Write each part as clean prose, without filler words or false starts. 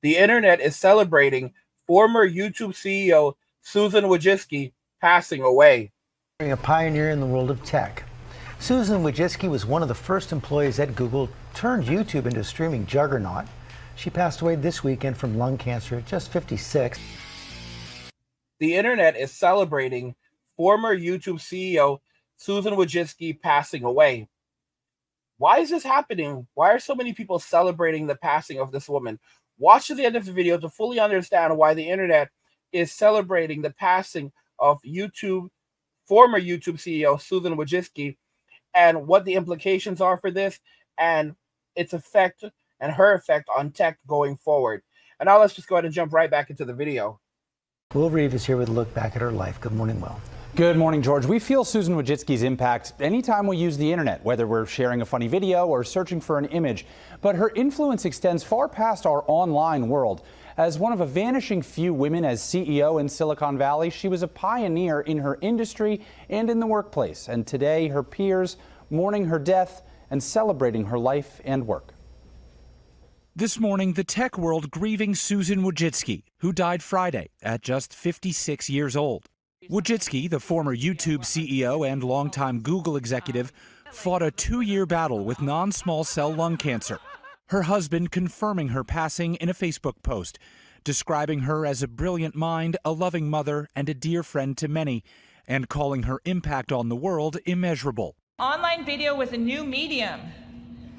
The internet is celebrating former YouTube CEO Susan Wojcicki passing away. A pioneer in the world of tech. Susan Wojcicki was one of the first employees at Google, turned YouTube into a streaming juggernaut. She passed away this weekend from lung cancer at just 56. The internet is celebrating former YouTube CEO Susan Wojcicki passing away. Why is this happening? Why are so many people celebrating the passing of this woman? Watch to the end of the video to fully understand why the internet is celebrating the passing of former YouTube CEO Susan Wojcicki, and what the implications are for this and its effect and her effect on tech going forward. And now let's just go ahead and jump right back into the video. Will Reeve is here with a look back at her life. Good morning, Will. Good morning, George. We feel Susan Wojcicki's impact anytime we use the internet, whether we're sharing a funny video or searching for an image. But her influence extends far past our online world. As one of a vanishing few women as CEO in Silicon Valley, she was a pioneer in her industry and in the workplace. And today, her peers mourning her death and celebrating her life and work. This morning, the tech world grieving Susan Wojcicki, who died Friday at just 56 years old. Wojcicki, the former YouTube CEO and longtime Google executive, fought a 2-year battle with non-small cell lung cancer. Her husband confirming her passing in a Facebook post, describing her as a brilliant mind, a loving mother, and a dear friend to many, and calling her impact on the world immeasurable. Online video was a new medium,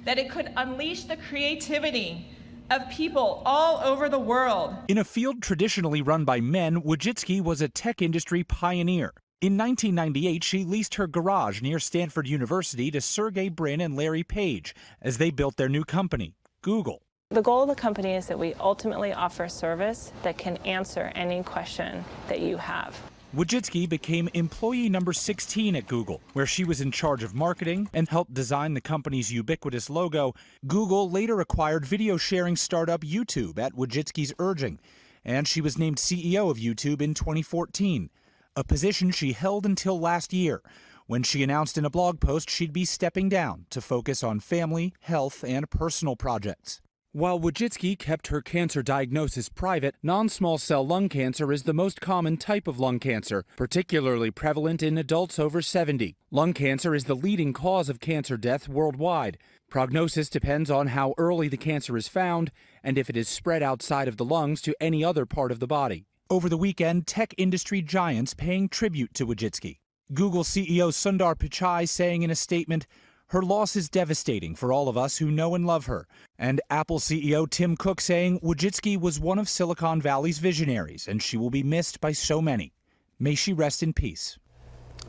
that it could unleash the creativity of people all over the world. In a field traditionally run by men, Wojcicki was a tech industry pioneer. In 1998, she leased her garage near Stanford University to Sergey Brin and Larry Page as they built their new company, Google. The goal of the company is that we ultimately offer a service that can answer any question that you have. Wojcicki became employee number 16 at Google, where she was in charge of marketing and helped design the company's ubiquitous logo. Google later acquired video sharing startup YouTube at Wojcicki's urging, and she was named CEO of YouTube in 2014, a position she held until last year, when she announced in a blog post she'd be stepping down to focus on family, health, and personal projects. While Wojcicki kept her cancer diagnosis private, non-small cell lung cancer is the most common type of lung cancer, particularly prevalent in adults over 70. Lung cancer is the leading cause of cancer death worldwide. Prognosis depends on how early the cancer is found and if it is spread outside of the lungs to any other part of the body. Over the weekend, tech industry giants paying tribute to Wojcicki. Google CEO Sundar Pichai saying in a statement, "Her loss is devastating for all of us who know and love her." And Apple CEO Tim Cook saying Wojcicki was one of Silicon Valley's visionaries and she will be missed by so many. May she rest in peace.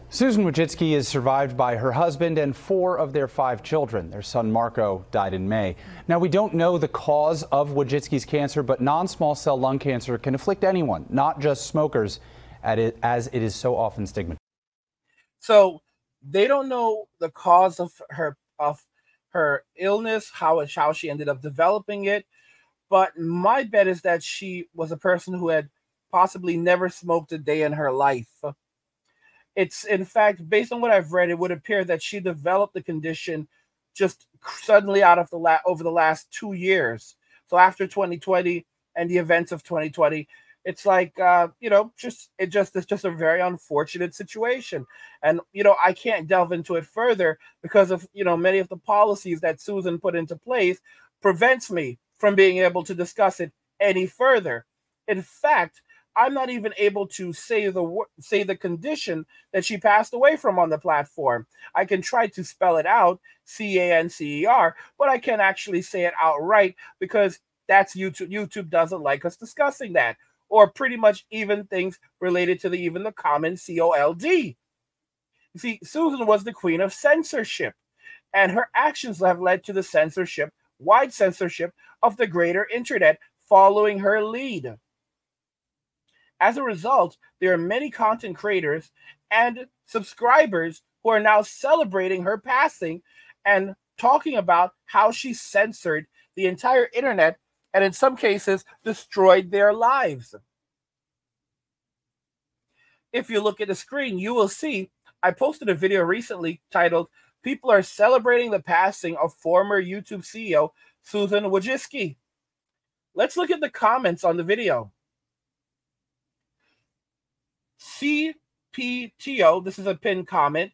Susan Wojcicki is survived by her husband and 4 of their 5 children. Their son Marco died in May. Now, we don't know the cause of Wojcicki's cancer, but non-small cell lung cancer can afflict anyone, not just smokers, as it is so often stigmatized. So they don't know the cause of her illness, how she ended up developing it. But my bet is that she was a person who had possibly never smoked a day in her life. It's, in fact, based on what I've read, it would appear that she developed the condition just suddenly out of over the last 2 years. So after 2020 and the events of 2020, it's like, it's just a very unfortunate situation. And, I can't delve into it further because of, many of the policies that Susan put into place prevents me from being able to discuss it any further. In fact, I'm not even able to say the condition that she passed away from on the platform. I can try to spell it out, CANCER, but I can't actually say it outright because that's YouTube. YouTube doesn't like us discussing that, or pretty much even things related to even the common COLD. You see, Susan was the queen of censorship, and her actions have led to the wide censorship of the greater internet following her lead. As a result, there are many content creators and subscribers who are now celebrating her passing and talking about how she censored the entire internet and in some cases destroyed their lives. If you look at the screen, you will see I posted a video recently titled "People Are Celebrating the Passing of Former YouTube CEO Susan Wojcicki." Let's look at the comments on the video. CPTO, this is a pinned comment.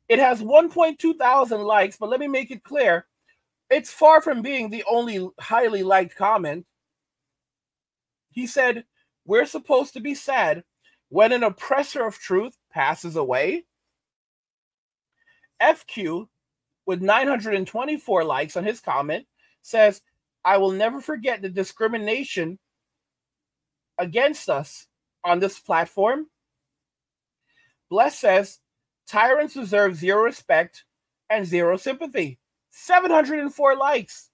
It has 1.2 thousand likes, but let me make it clear. It's far from being the only highly liked comment. He said, we're supposed to be sad when an oppressor of truth passes away. FQ, with 924 likes on his comment, says, I will never forget the discrimination against us on this platform. Bless says, tyrants deserve zero respect and zero sympathy. 704 likes.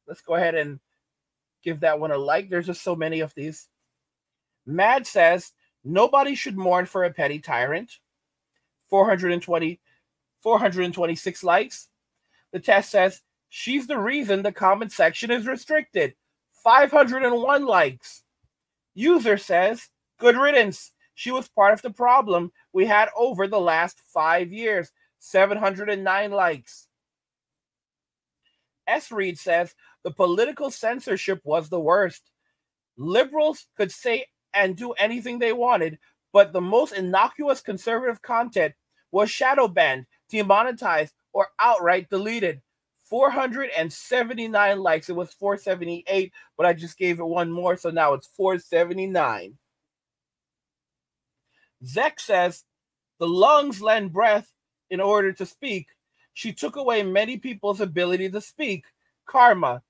Let's go ahead and give that one a like. There's just so many of these. Mad says, nobody should mourn for a petty tyrant. 426 likes. The test says, she's the reason the comment section is restricted. 501 likes. User says, good riddance. She was part of the problem we had over the last 5 years. 709 likes. S. Reed says, the political censorship was the worst. Liberals could say and do anything they wanted, but the most innocuous conservative content was shadow banned, demonetized, or outright deleted. 479 likes. It was 478, but I just gave it one more, so now it's 479. Zek says, the lungs lend breath in order to speak. She took away many people's ability to speak. Karma.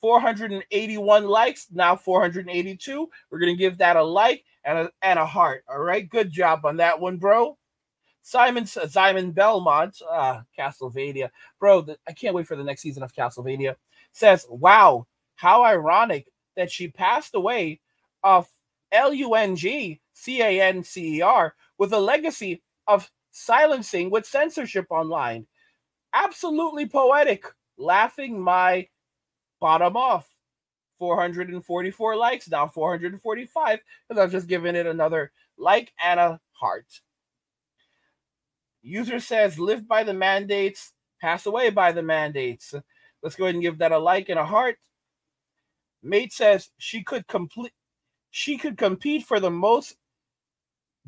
481 likes, now 482. We're going to give that a like and a heart. All right, good job on that one, bro. Simon Belmont, Castlevania. Bro, I can't wait for the next season of Castlevania. Says, wow, how ironic that she passed away of LUNGCANCER with a legacy of silencing with censorship online. Absolutely poetic. Laughing my bottom off. 444 likes, now 445, because I've just given it another like and a heart. User says, live by the mandates, pass away by the mandates. Let's go ahead and give that a like and a heart. Mate says she could compete for the most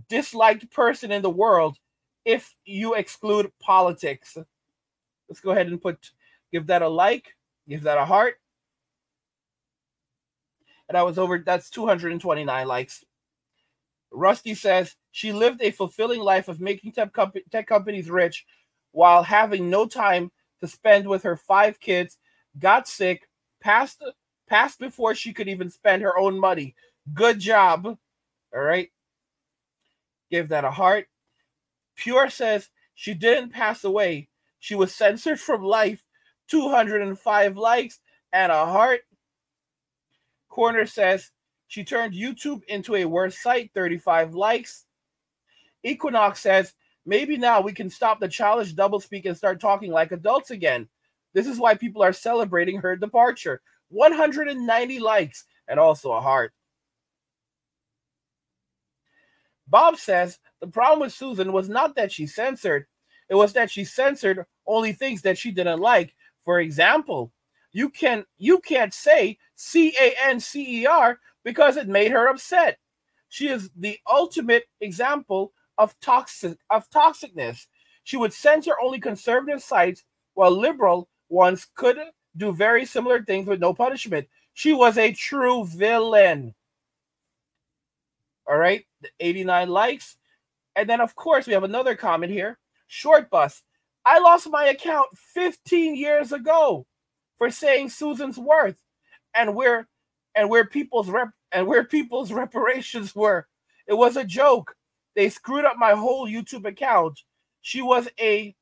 disliked person in the world if you exclude politics. Let's go ahead and give that a like, give that a heart. And that's 229 likes. Rusty says, she lived a fulfilling life of making tech companies rich while having no time to spend with her 5 kids, got sick, passed before she could even spend her own money. Good job. All right. Give that a heart. Pure says, she didn't pass away. She was censored from life. 205 likes and a heart. Corner says, she turned YouTube into a worse site. 35 likes. Equinox says, maybe now we can stop the childish doublespeak and start talking like adults again. This is why people are celebrating her departure. 190 likes and also a heart. Bob says, the problem with Susan was not that she censored. It was that she censored only things that she didn't like. For example, you can't say CANCER because it made her upset. She is the ultimate example of toxicness. She would censor only conservative sites while liberal ones could do very similar things with no punishment. She was a true villain. All right, 89 likes. And then, of course, we have another comment here. Short Bus. I lost my account 15 years ago for saying Susan's worth and where people's reparations were. It was a joke. They screwed up my whole YouTube account. She was and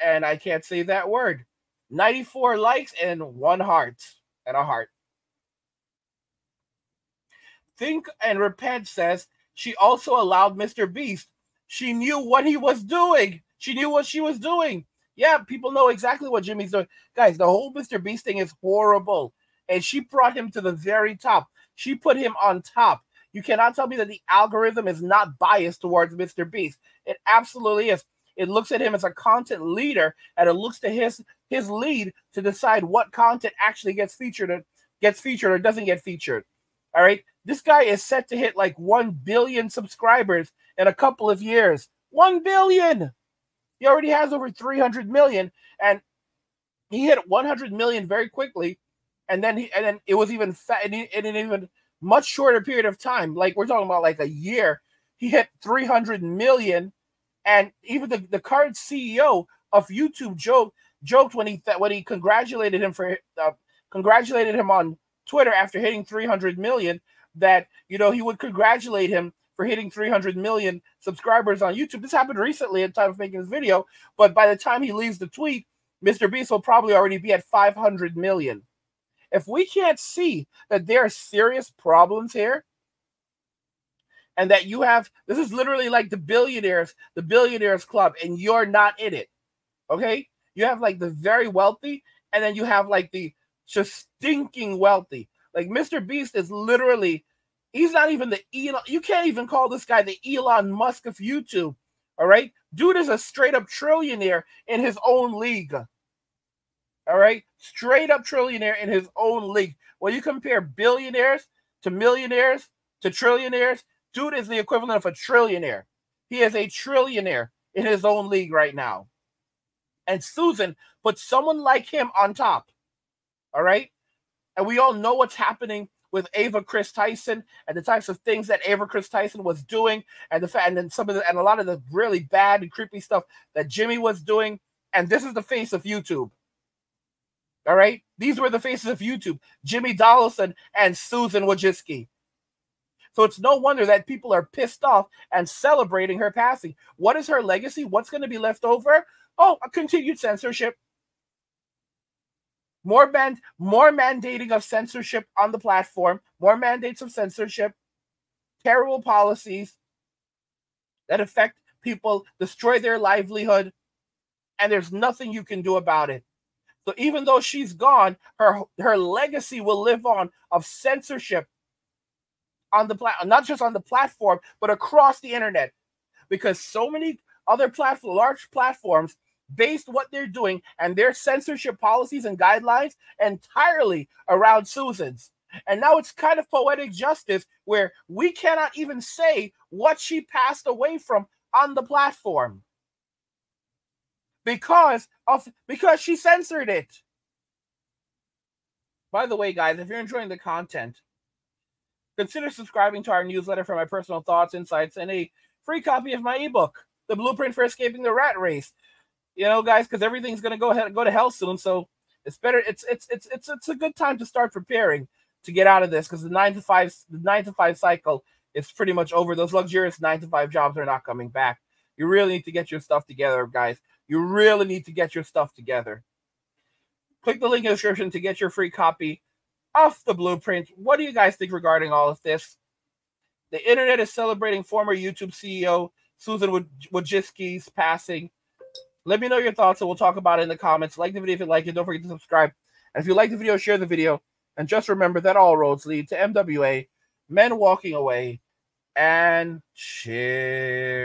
I can't say that word. 94 likes and 1 heart and a heart. Think and Repent says she also allowed Mr. Beast. She knew what he was doing. She knew what she was doing. Yeah, people know exactly what Jimmy's doing. Guys, the whole Mr. Beast thing is horrible. And she brought him to the very top. She put him on top. You cannot tell me that the algorithm is not biased towards Mr. Beast. It absolutely is. It looks at him as a content leader, and it looks to his lead to decide what content actually gets featured gets featured or doesn't get featured. All right. This guy is set to hit like 1 billion subscribers in a couple of years. 1 billion. He already has over 300 million, and he hit 100 million very quickly. And then it was even in an even much shorter period of time. Like we're talking about like a year. He hit 300 million, and even the current CEO of YouTube joked when he congratulated him on Twitter after hitting 300 million that he would congratulate him for hitting 300 million subscribers on YouTube. This happened recently at the time of making this video, but by the time he leaves the tweet, Mr. Beast will probably already be at 500 million. If we can't see that there are serious problems here, and that this is literally like the billionaires club, and you're not in it, okay? You have like the very wealthy, and then you have like the just stinking wealthy. Like Mr. Beast is literally, he's not even the Elon. You can't even call this guy the Elon Musk of YouTube, all right? Dude is a straight up trillionaire in his own league. All right, straight up trillionaire in his own league. When you compare billionaires to millionaires to trillionaires, dude is the equivalent of a trillionaire. He is a trillionaire in his own league right now. And Susan put someone like him on top. All right, and we all know what's happening with Ava Chris Tyson and the types of things that Ava Chris Tyson was doing, and a lot of the really bad and creepy stuff that Jimmy was doing. And this is the face of YouTube. All right, these were the faces of YouTube: Jimmy Dollison and Susan Wojcicki. So it's no wonder that people are pissed off and celebrating her passing. What is her legacy? What's going to be left over? Oh, a continued censorship. More mandating of censorship on the platform. More mandates of censorship. Terrible policies that affect people, destroy their livelihood, and there's nothing you can do about it. So even though she's gone, her legacy will live on of censorship on the not just on the platform, but across the internet, because so many other large platforms based what they're doing and their censorship policies and guidelines entirely around Susan's. And now it's kind of poetic justice where we cannot even say what she passed away from on the platform. Because she censored it. By the way, guys, if you're enjoying the content, consider subscribing to our newsletter for my personal thoughts, insights, and a free copy of my ebook, The Blueprint for Escaping the Rat Race. Guys, because everything's gonna go to hell soon, so it's better. It's a good time to start preparing to get out of this, because the 9 to 5 cycle is pretty much over. Those luxurious 9 to 5 jobs are not coming back. You really need to get your stuff together, guys. You really need to get your stuff together. Click the link in the description to get your free copy of The Blueprint. What do you guys think regarding all of this? The internet is celebrating former YouTube CEO Susan Wojcicki's passing. Let me know your thoughts, and we'll talk about it in the comments. Like the video if you like it. Don't forget to subscribe. And if you like the video, share the video. And just remember that all roads lead to MWA, men walking away, and cheers.